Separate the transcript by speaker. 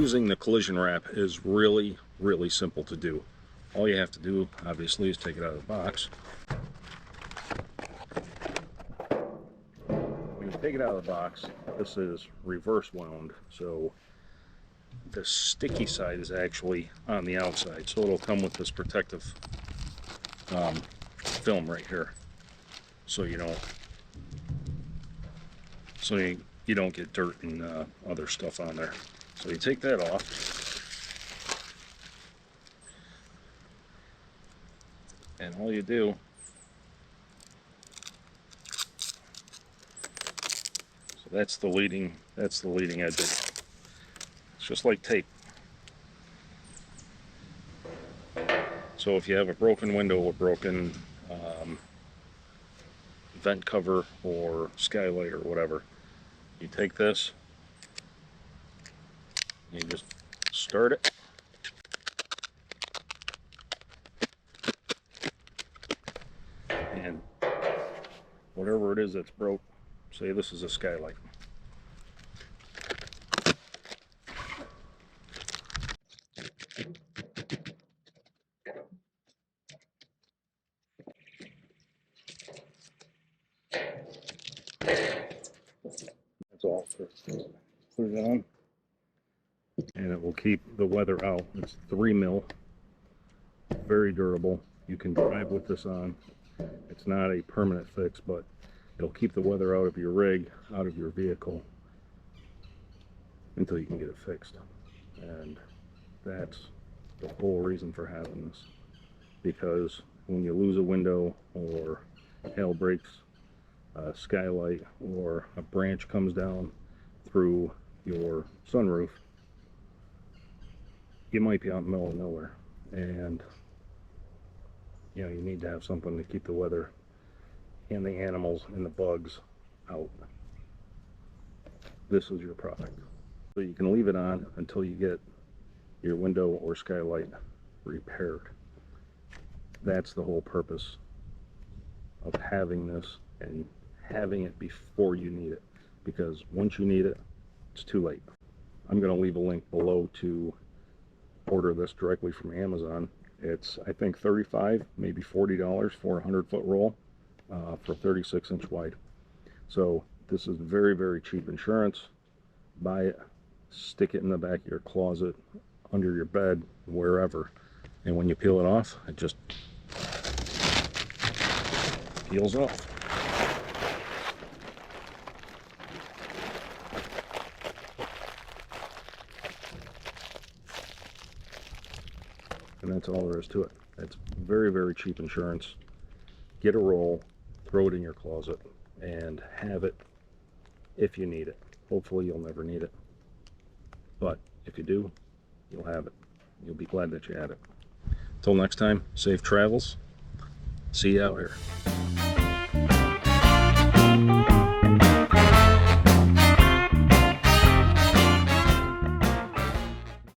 Speaker 1: using the collision wrap is really, really simple to do. All you have to do, obviously, is take it out of the box. When you take it out of the box, this is reverse wound, so the sticky side is actually on the outside, so it'll come with this protective film right here, so you don't get dirt and other stuff on there. So you take that off, and all you do, so that's the leading edge. It's just like tape. So if you have a broken window or broken vent cover or skylight or whatever, you take this, you just start it, and whatever it is that's broke, say this is a skylight, that's all. Put it on, and it will keep the weather out. It's 3 mil, very durable. You can drive with this on. It's not a permanent fix, but it'll keep the weather out of your rig, out of your vehicle, until you can get it fixed. And that's the whole reason for having this, because when you lose a window, or hail breaks a skylight, or a branch comes down through your sunroof, you might be out in the middle of nowhere, and you need to have something to keep the weather and the animals and the bugs out. This is your product. So you can leave it on until you get your window or skylight repaired. That's the whole purpose of having this, and having it before you need it, because once you need it, it's too late. I'm going to leave a link below to order this directly from Amazon. It's, I think, $35, maybe $40 for a 100-foot roll for 36-inch wide. So this is very, very cheap insurance. Buy it, stick it in the back of your closet, under your bed, wherever, and when you peel it off, it just peels off. And that's all there is to it. It's very, very cheap insurance. Get a roll, throw it in your closet, and have it if you need it. Hopefully you'll never need it, but if you do, you'll have it. You'll be glad that you had it. Until next time, safe travels. See you out here.